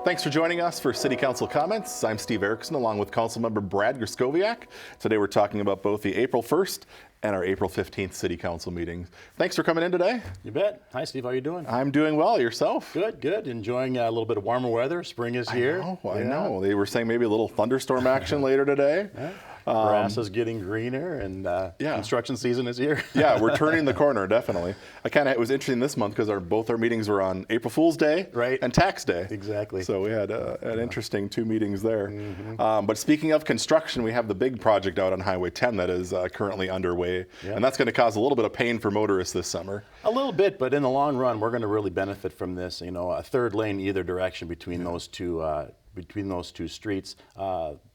Thanks for joining us for City Council Comments. I'm Steve Erickson along with Councilmember Brad Griskowiak. Today we're talking about both the April 1st and our April 15th City Council meetings. Thanks for coming in today. You bet. Hi, Steve. How you doing? I'm doing well. Yourself? Good, good. Enjoying a little bit of warmer weather. Spring is here. I know. They were saying maybe a little thunderstorm action later today. Yeah. Grass is getting greener, and construction season is here. Yeah, we're turning the corner, definitely. It was interesting this month because both our meetings were on April Fool's Day and Tax Day. Exactly. So we had an interesting two meetings there. Mm-hmm. But speaking of construction, we have the big project out on Highway 10 that is currently underway, and that's going to cause a little bit of pain for motorists this summer. A little bit, but in the long run, we're going to really benefit from this. You know, a third lane either direction between those two. Between those two streets.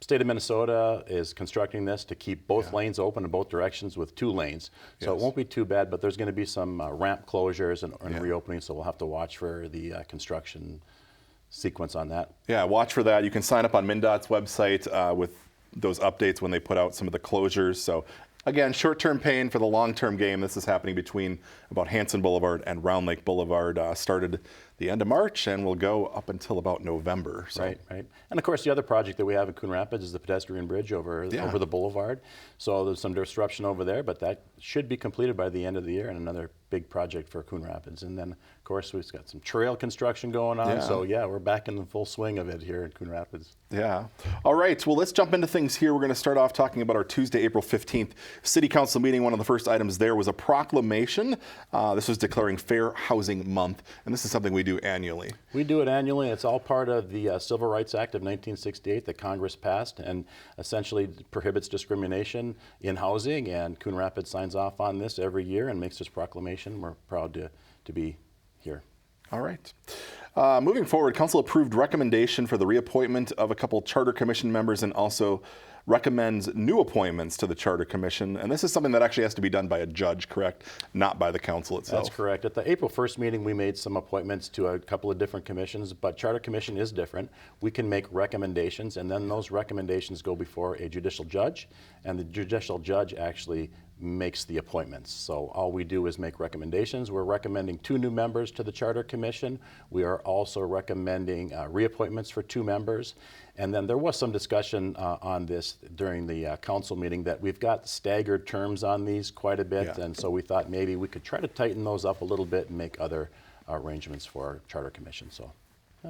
State of Minnesota is constructing this to keep both lanes open in both directions with two lanes. So it won't be too bad, but there's going to be some ramp closures and reopening, so we'll have to watch for the construction sequence on that. Yeah, watch for that. You can sign up on MnDOT's website with those updates when they put out some of the closures. So again, short-term pain for the long-term game. This is happening between about Hanson Boulevard and Round Lake Boulevard. Started the end of March and will go up until about November. So. Right. And of course, the other project that we have in Coon Rapids is the pedestrian bridge over the boulevard. So there's some disruption over there, but that should be completed by the end of the year, and another big project for Coon Rapids. And then, of course, we've got some trail construction going on. So we're back in the full swing of it here in Coon Rapids. Yeah. All right. Well, let's jump into things here. We're going to start off talking about our Tuesday, April 15th City Council meeting. One of the first items there was a proclamation. This was declaring Fair Housing Month, and this is something we do annually. We do it annually. It's all part of the Civil Rights Act of 1968 that Congress passed, and essentially prohibits discrimination in housing, and Coon Rapids signs off on this every year and makes this proclamation. We're proud to be here. All right. Moving forward, Council approved recommendation for the reappointment of a couple Charter Commission members and also recommends new appointments to the Charter Commission. And this is something that actually has to be done by a judge, correct? Not by the council itself. That's correct. At the April 1st meeting, we made some appointments to a couple of different commissions, but Charter Commission is different. We can make recommendations, and then those recommendations go before a judicial judge, and the judicial judge actually makes the appointments. So all we do is make recommendations. We're recommending 2 new members to the Charter Commission. We are also recommending reappointments for 2 members. And then there was some discussion on this during the council meeting that we've got staggered terms on these quite a bit. And so we thought maybe we could try to tighten those up a little bit and make other arrangements for our Charter Commission. So,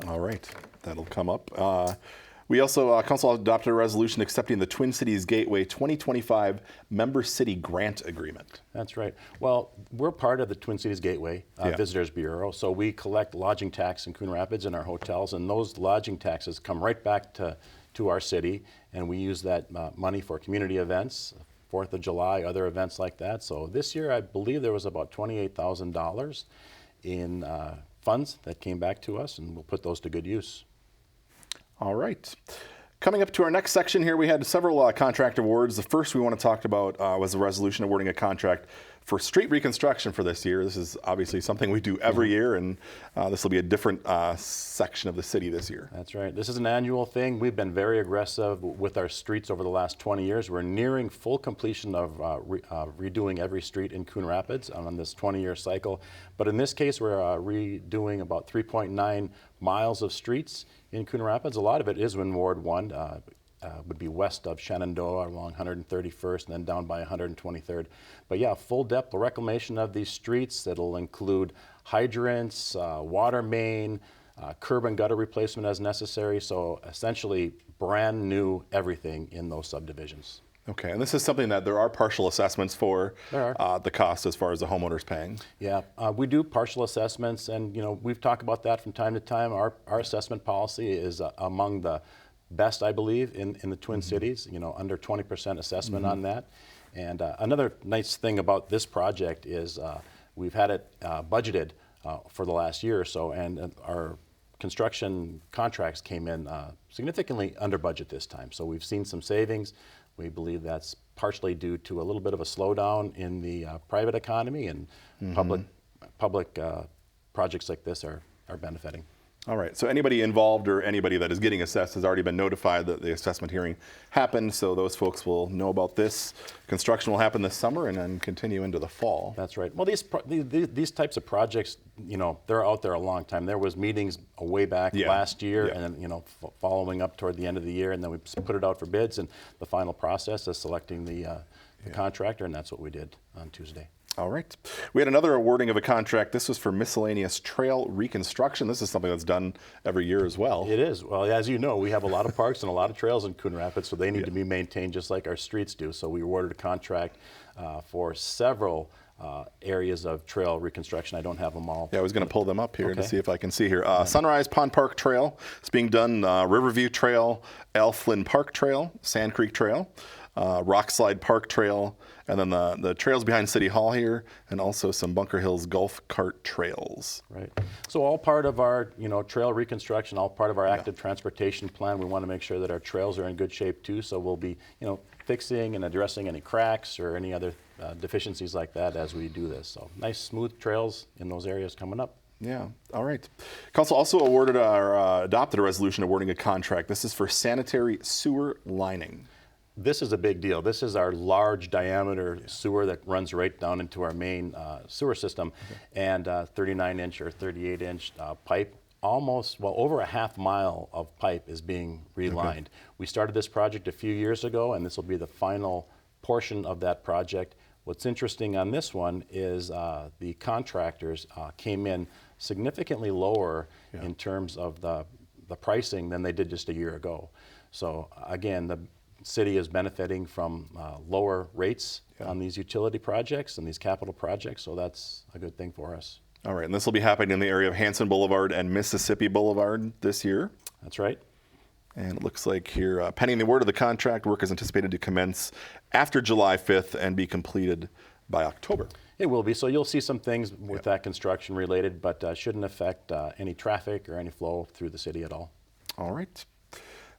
all right, that'll come up. We also, Council adopted a resolution accepting the Twin Cities Gateway 2025 Member City Grant Agreement. That's right. Well, we're part of the Twin Cities Gateway Visitors Bureau, so we collect lodging tax in Coon Rapids in our hotels, and those lodging taxes come right back to our city, and we use that money for community events, 4th of July, other events like that. So this year, I believe there was about $28,000 in funds that came back to us, and we'll put those to good use. All right. Coming up to our next section here, we had several contract awards. The first we want to talk about was a resolution awarding a contract for street reconstruction for this year. This is obviously something we do every year, and this will be a different section of the city this year. That's right. This is an annual thing. We've been very aggressive with our streets over the last 20 years. We're nearing full completion of redoing every street in Coon Rapids on this 20-year cycle. But in this case, we're redoing about 3.9 miles of streets in Coon Rapids. A lot of it is in Ward 1. Would be west of Shenandoah along 131st and then down by 123rd. But yeah, full depth reclamation of these streets that'll include hydrants, water main, curb and gutter replacement as necessary. So essentially brand new everything in those subdivisions. Okay, and this is something that there are partial assessments for the cost as far as the homeowner's paying. Yeah, we do partial assessments, and we've talked about that from time to time. Our assessment policy is among the best, I believe, in the Twin Cities, under 20% assessment on that. And another nice thing about this project is we've had it budgeted for the last year or so, and our construction contracts came in significantly under budget this time. So we've seen some savings. We believe that's partially due to a little bit of a slowdown in the private economy, and public projects like this are benefiting. All right, so anybody involved or anybody that is getting assessed has already been notified that the assessment hearing happened, so those folks will know about this. Construction will happen this summer and then continue into the fall. That's right. Well, these types of projects, they're out there a long time. There was meetings way back last year, and then following up toward the end of the year, and then we put it out for bids, and the final process is selecting the contractor, and that's what we did on Tuesday. All right. We had another awarding of a contract. This was for miscellaneous trail reconstruction. This is something that's done every year as well. It is. Well, as you know, we have a lot of parks and a lot of trails in Coon Rapids, so they need to be maintained just like our streets do. So we awarded a contract for several areas of trail reconstruction. I don't have them all. Yeah, I was going to pull them up here to see if I can see here. Sunrise Pond Park Trail. It's being done. Riverview Trail, Al Flynn Park Trail, Sand Creek Trail, Rockslide Park Trail, and then the trails behind City Hall here, and also some Bunker Hills Golf Cart trails. Right. So all part of our, trail reconstruction, all part of our active transportation plan. We want to make sure that our trails are in good shape too. So we'll be, fixing and addressing any cracks or any other deficiencies like that as we do this. So nice smooth trails in those areas coming up. Yeah, all right. Council also awarded or adopted a resolution awarding a contract. This is for sanitary sewer lining. This is a big deal. This is our large diameter sewer that runs right down into our main sewer system, and 39-inch or 38-inch pipe. Over a half mile of pipe is being relined. We started this project a few years ago, and this will be the final portion of that project. What's interesting on this one is the contractors came in significantly lower in terms of the pricing than they did just a year ago. So again, the city is benefiting from lower rates on these utility projects and these capital projects, so that's a good thing for us. All right, and this will be happening in the area of Hanson Boulevard and Mississippi Boulevard this year. That's right. And it looks like here, pending the award of the contract, work is anticipated to commence after July 5th and be completed by October. It will be. So you'll see some things with that construction related, but shouldn't affect any traffic or any flow through the city at all. All right.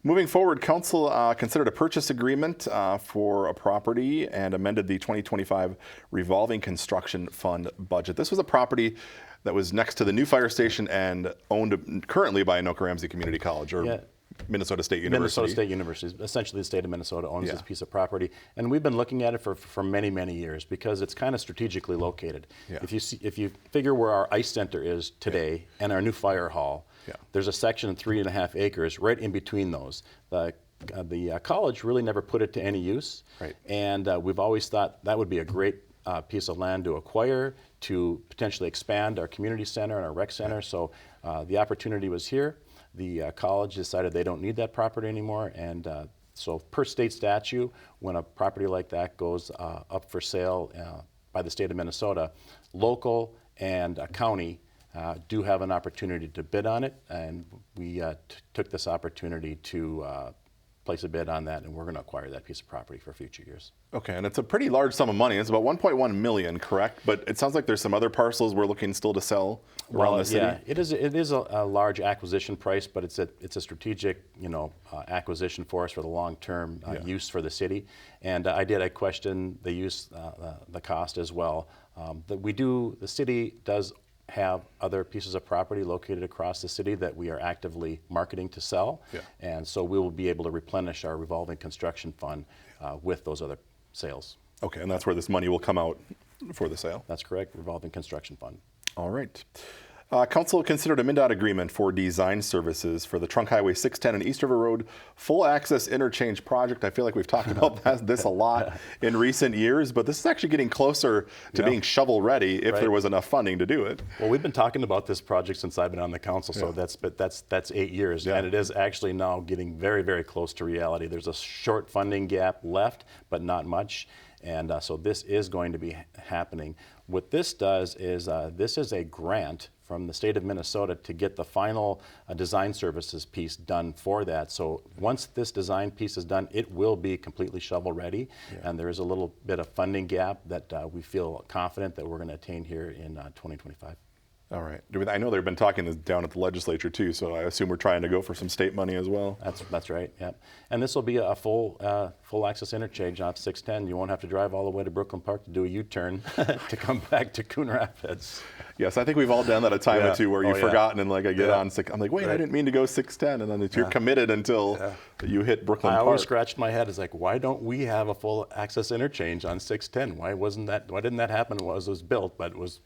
Moving forward, Council considered a purchase agreement for a property and amended the 2025 revolving construction fund budget. This was a property that was next to the new fire station and owned currently by Anoka Ramsey Community College, or Minnesota State University. Minnesota State University. Essentially, the state of Minnesota owns this piece of property, and we've been looking at it for many, many years because it's kind of strategically located. If you figure where our ice center is today and our new fire hall, there's a section 3.5 acres right in between those. The college really never put it to any use, and we've always thought that would be a great piece of land to acquire to potentially expand our community center and our rec center. So the opportunity was here. The college decided they don't need that property anymore, and so per state statute, when a property like that goes up for sale by the state of Minnesota, local and county do have an opportunity to bid on it, and we took this opportunity to place a bid on that, and we're going to acquire that piece of property for future years. Okay, and it's a pretty large sum of money. It's about 1.1 million, correct? But it sounds like there's some other parcels we're looking still to sell around the city. Yeah, it is a large acquisition price, but it's a strategic acquisition for us for the long-term use for the city. And I questioned the use, the cost as well. The city does have other pieces of property located across the city that we are actively marketing to sell, and so we will be able to replenish our revolving construction fund with those other sales. Okay, and that's where this money will come out for the sale? That's correct, revolving construction fund. All right. Council considered a MnDOT agreement for design services for the Trunk Highway 610 and East River Road full access interchange project. I feel like we've talked about this a lot in recent years, but this is actually getting closer to being shovel ready if there was enough funding to do it. Well, we've been talking about this project since I've been on the council, so that's 8 years, and it is actually now getting very, very close to reality. There's a short funding gap left, but not much, and so this is going to be happening. What this does is this is a grant from the state of Minnesota to get the final design services piece done for that. So once this design piece is done, it will be completely shovel ready. And there is a little bit of funding gap that we feel confident that we're going to attain here in 2025. All right. I know they've been talking this down at the legislature too, so I assume we're trying to go for some state money as well. That's right. Yeah, and this will be a full access interchange off 610. You won't have to drive all the way to Brooklyn Park to do a U-turn to come back to Coon Rapids. Yes, I think we've all done that a time or two where you've forgotten and like I get on, I'm like, wait, I didn't mean to go 610, and then you're committed until you hit Brooklyn I Park. always scratched my head. It's like, why don't we have a full access interchange on 610? Why didn't that happen when it was built? But it was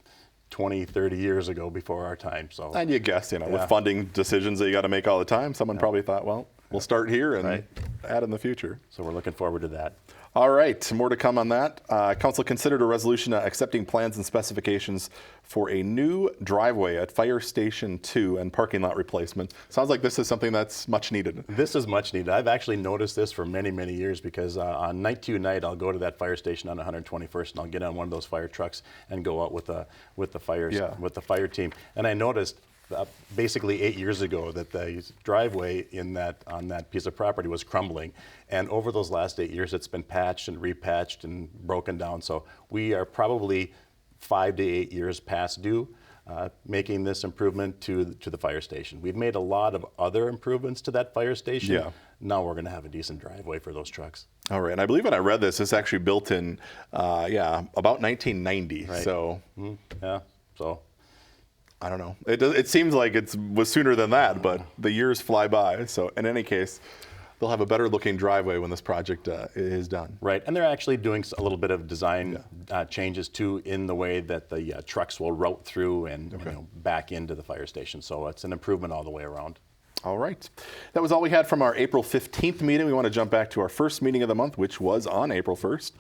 20, 30 years ago before our time. So. And you guess, with funding decisions that you got to make all the time, someone probably thought, well, we'll start here and add in the future. So we're looking forward to that. All right, more to come on that. Council considered a resolution accepting plans and specifications for a new driveway at Fire Station 2 and parking lot replacement. Sounds like this is something that's much needed. This is much needed. I've actually noticed this for many, many years because on night to night, I'll go to that fire station on 121st and I'll get on one of those fire trucks and go out with the fire team. And I noticed basically 8 years ago that the driveway on that piece of property was crumbling, and over those last 8 years it's been patched and repatched and broken down. So we are probably 5 to 8 years past due making this improvement to the fire station. We've made a lot of other improvements to that fire station. Yeah. Now we're going to have a decent driveway for those trucks. All right, and I believe when I read this, it's actually built in about 1990. Right. So so I don't know. It seems like it was sooner than that, but the years fly by. So in any case, they'll have a better looking driveway when this project is done. Right, and they're actually doing a little bit of design changes too in the way that the trucks will route through and back into the fire station. So it's an improvement all the way around. All right. That was all we had from our April 15th meeting. We want to jump back to our first meeting of the month, which was on April 1st.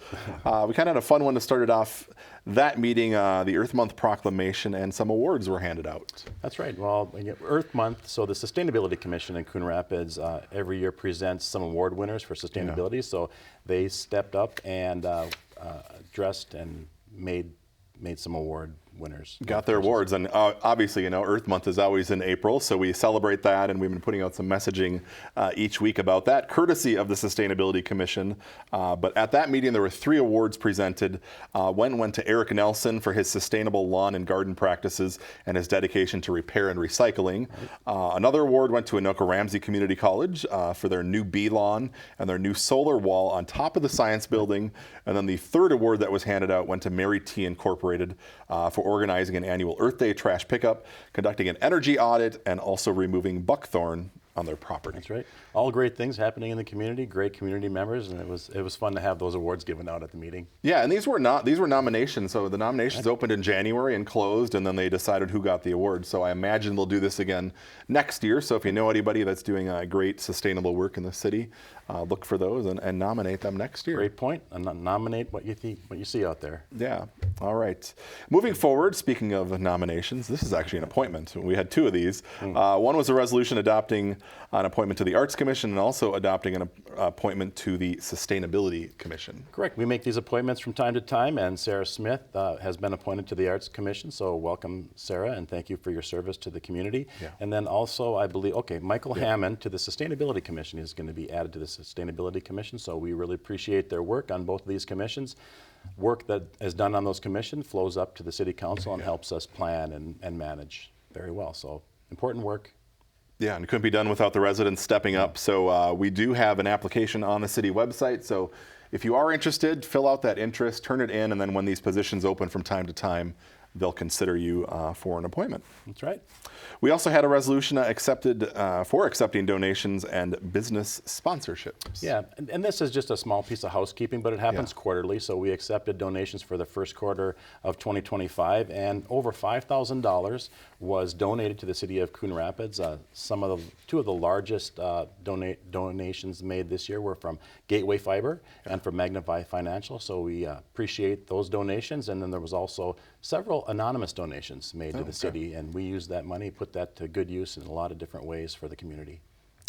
We kind of had a fun one to start it off. That meeting, the Earth Month proclamation and some awards were handed out. That's right. Well, Earth Month, so the Sustainability Commission in Coon Rapids every year presents some award winners for sustainability. Yeah. So they stepped up and addressed and made some award winners. Got their awards, and obviously, Earth Month is always in April, so we celebrate that, and we've been putting out some messaging each week about that, courtesy of the Sustainability Commission. But at that meeting, there were 3 awards presented. One went to Eric Nelson for his sustainable lawn and garden practices and his dedication to repair and recycling. Another award went to Anoka Ramsey Community College for their new bee lawn and their new solar wall on top of the science building. And then the third award that was handed out went to Mary T. Incorporated for organizing an annual Earth Day trash pickup, conducting an energy audit, and also removing buckthorn on their property. That's right. All great things happening in the community, great community members, and it was fun to have those awards given out at the meeting. Yeah, and these were nominations. So the nominations opened in January and closed, and then they decided who got the award. So I imagine they'll do this again next year. So if you know anybody that's doing great sustainable work in the city, look for those and nominate them next year. Great point. And nominate what you see out there. Yeah. All right. Moving forward, speaking of nominations, this is actually an appointment. We had 2 of these. One was a resolution adopting an appointment to the Arts Commission and also adopting an appointment to the Sustainability Commission. Correct. We make these appointments from time to time, and Sarah Smith has been appointed to the Arts Commission. So welcome, Sarah, and thank you for your service to the community. Yeah. And then also, I believe, Michael Hammond to the Sustainability Commission is going to be added to the Sustainability Commission. So we really appreciate their work on both of these commissions. Work that is done on those commissions flows up to the City Council and helps us plan and manage very well. So important work. Yeah, and it couldn't be done without the residents stepping up. So we do have an application on the city website. So if you are interested, fill out that interest, turn it in, and then when these positions open from time to time, they'll consider you for an appointment. That's right. We also had a resolution accepted for accepting donations and business sponsorships. Yeah, and this is just a small piece of housekeeping, but it happens quarterly. So we accepted donations for the first quarter of 2025, and over $5,000 was donated to the city of Coon Rapids. 2 of the largest donations made this year were from Gateway Fiber and from Magnify Financial. So we appreciate those donations, and then there was also several anonymous donations made to the city, and we used that money, put that to good use in a lot of different ways for the community.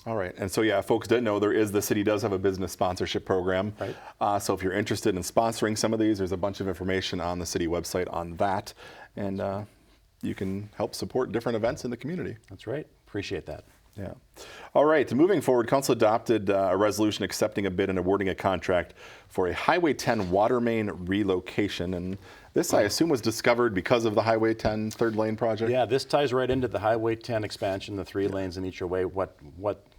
All right, and so folks didn't know the city does have a business sponsorship program. Right. So if you're interested in sponsoring some of these, there's a bunch of information on the city website on that, and you can help support different events in the community. That's right. Appreciate that. Yeah. All right. Moving forward, Council adopted a resolution accepting a bid and awarding a contract for a Highway 10 water main relocation. And this, I assume, was discovered because of the Highway 10 third lane project? Yeah, this ties right into the Highway 10 expansion, the 3 lanes in each way. What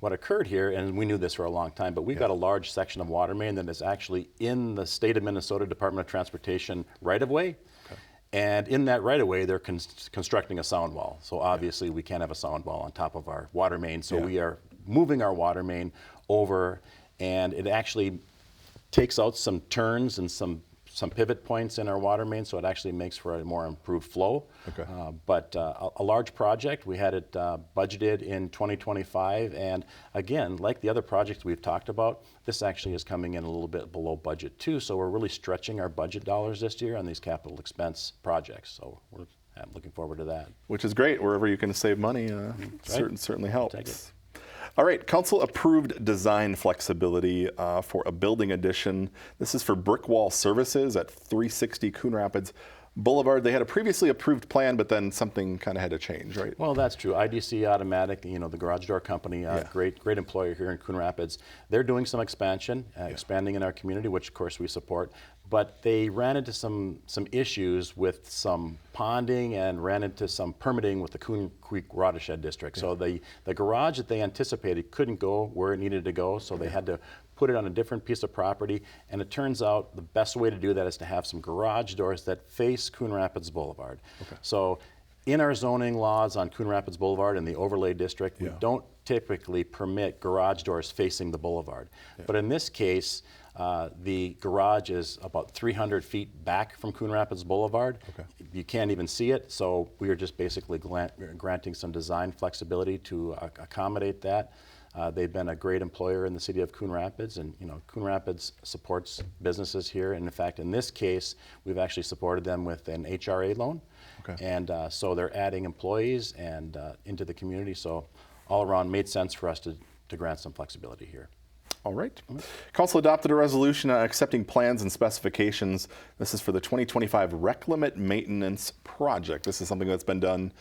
occurred here, and we knew this for a long time, but we've got a large section of water main that is actually in the state of Minnesota Department of Transportation right-of-way. And in that right-of-way, they're constructing a sound wall. So obviously, we can't have a sound wall on top of our water main. So we are moving our water main over, and it actually takes out some turns and some pivot points in our water main, so it actually makes for a more improved flow. Okay. But a large project. We had it budgeted in 2025, and again, like the other projects we've talked about, this actually is coming in a little bit below budget too, so we're really stretching our budget dollars this year on these capital expense projects, so I'm looking forward to that. Which is great. Wherever you can save money, certainly helps. Take it. All right, Council approved design flexibility for a building addition. This is for brick wall services at 360 Coon Rapids Boulevard. They had a previously approved plan, but then something kind of had to change, right? Well, that's true. IDC Automatic, the garage door company, great employer here in Coon Rapids. They're doing some expansion, expanding in our community, which of course we support. But they ran into some issues with some ponding and ran into some permitting with the Coon Creek Watershed District. So the garage that they anticipated couldn't go where it needed to go, so they had to put it on a different piece of property. And it turns out the best way to do that is to have some garage doors that face Coon Rapids Boulevard. Okay. So in our zoning laws on Coon Rapids Boulevard and the overlay district, we don't typically permit garage doors facing the boulevard. But in this case, the garage is about 300 feet back from Coon Rapids Boulevard. Okay. You can't even see it, so we are just basically granting some design flexibility to accommodate that. They've been a great employer in the city of Coon Rapids, and Coon Rapids supports businesses here. And in fact, in this case, we've actually supported them with an HRA loan. Okay. And so they're adding employees and into the community. So all around, made sense for us to grant some flexibility here. All right. Council adopted a resolution accepting plans and specifications. This is for the 2025 Rec Limit Maintenance Project. This is something that's been done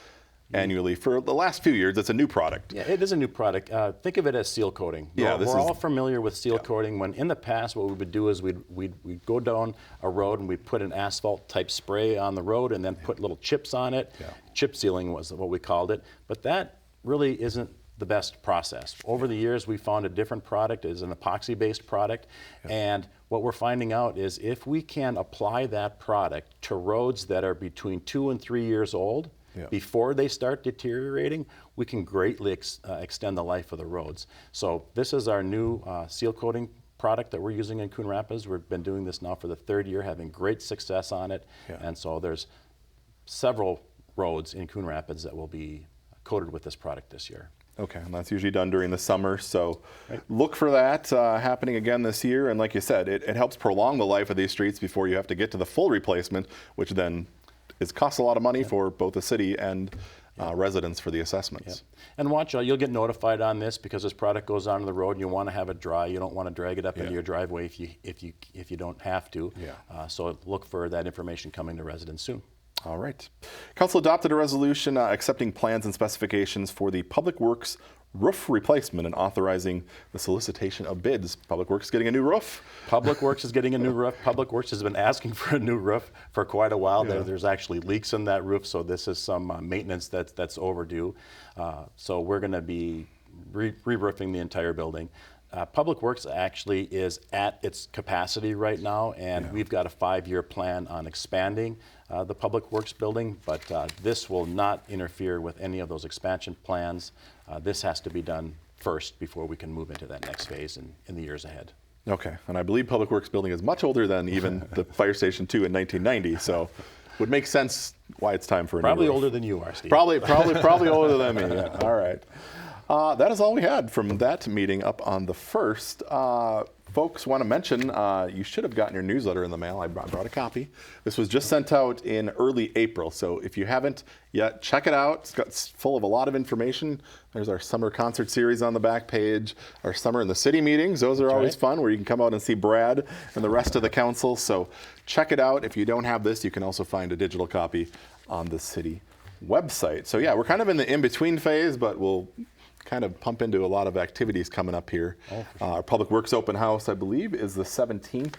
annually for the last few years. It's a new product. Yeah, it is a new product. Think of it as seal coating. We're all familiar with seal coating. When in the past, what we would do is we'd go down a road and we'd put an asphalt type spray on the road and then put little chips on it. Yeah. Chip sealing was what we called it. But that really isn't the best process. Over the years, we found a different product. It's an epoxy-based product. And what we're finding out is if we can apply that product to roads that are between 2 and 3 years old, before they start deteriorating, we can greatly extend the life of the roads. So this is our new seal coating product that we're using in Coon Rapids. We've been doing this now for the 3rd year, having great success on it. And so there's several roads in Coon Rapids that will be coated with this product this year. Okay, and that's usually done during the summer, so look for that happening again this year. And like you said, it helps prolong the life of these streets before you have to get to the full replacement, which then costs a lot of money for both the city and residents for the assessments. And watch, you'll get notified on this because this product goes onto the road and you want to have it dry. You don't want to drag it up into your driveway if you don't have to. So look for that information coming to residents soon. All right. Council adopted a resolution accepting plans and specifications for the Public Works roof replacement and authorizing the solicitation of bids. Public Works getting a new roof. Public Works is getting a new roof. Public Works has been asking for a new roof for quite a while. There's actually leaks in that roof, so this is some maintenance that's overdue. So we're going to be re-roofing the entire building. Public Works actually is at its capacity right now, and we've got a 5-year plan on expanding the Public Works building, but this will not interfere with any of those expansion plans. This has to be done first before we can move into that next phase in the years ahead. Okay, and I believe Public Works building is much older than even the Fire Station 2 in 1990, so would make sense why it's time for a Probably new roof. Older than you are, Steve. Probably older than me. Yeah. All right. That is all we had from that meeting up on the 1st. Folks, want to mention, you should have gotten your newsletter in the mail. I brought a copy. This was just sent out in early April, so if you haven't yet, check it out. It's full of a lot of information. There's our summer concert series on the back page, our summer in the city meetings. Those are always fun, where you can come out and see Brad and the rest of the council. So check it out. If you don't have this, you can also find a digital copy on the city website. So yeah, we're kind of in the in-between phase, but we'll kind of pump into a lot of activities coming up here. Our Public Works Open House, I believe, is the 17th.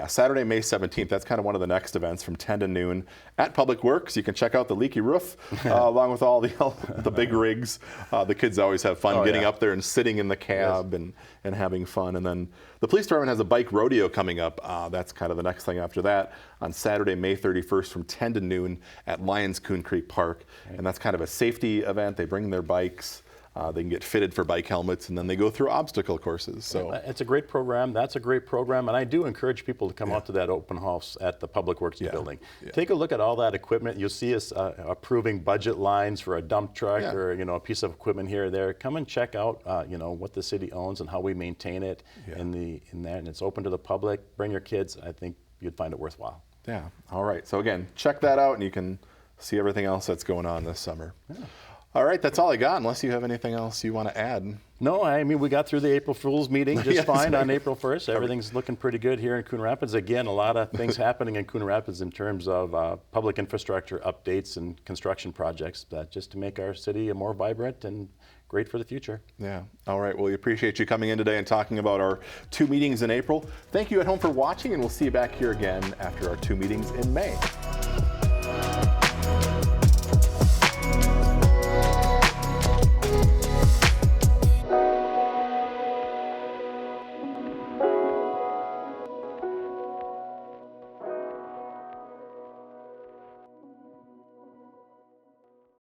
Saturday, May 17th. That's kind of one of the next events from 10 to noon at Public Works. You can check out the leaky roof along with all the big rigs. The kids always have fun getting up there and sitting in the cab and having fun. And then the police department has a bike rodeo coming up. That's kind of the next thing after that on Saturday, May 31st from 10 to noon at Lyons Coon Creek Park. And that's kind of a safety event. They bring their bikes. They can get fitted for bike helmets, and then they go through obstacle courses. So it's a great program. That's a great program, and I do encourage people to come out to that open house at the Public Works building. Take a look at all that equipment. You'll see us approving budget lines for a dump truck or a piece of equipment here or there. Come and check out what the city owns and how we maintain it in there, and it's open to the public. Bring your kids. I think you'd find it worthwhile. Yeah. All right. So again, check that out, and you can see everything else that's going on this summer. Yeah. All right, that's all I got, unless you have anything else you want to add. No, I mean, we got through the April Fool's meeting just fine on April 1st. Everything's looking pretty good here in Coon Rapids. Again, a lot of things happening in Coon Rapids in terms of public infrastructure updates and construction projects just to make our city more vibrant and great for the future. Yeah. All right. Well, we appreciate you coming in today and talking about our 2 meetings in April. Thank you at home for watching, and we'll see you back here again after our 2 meetings in May.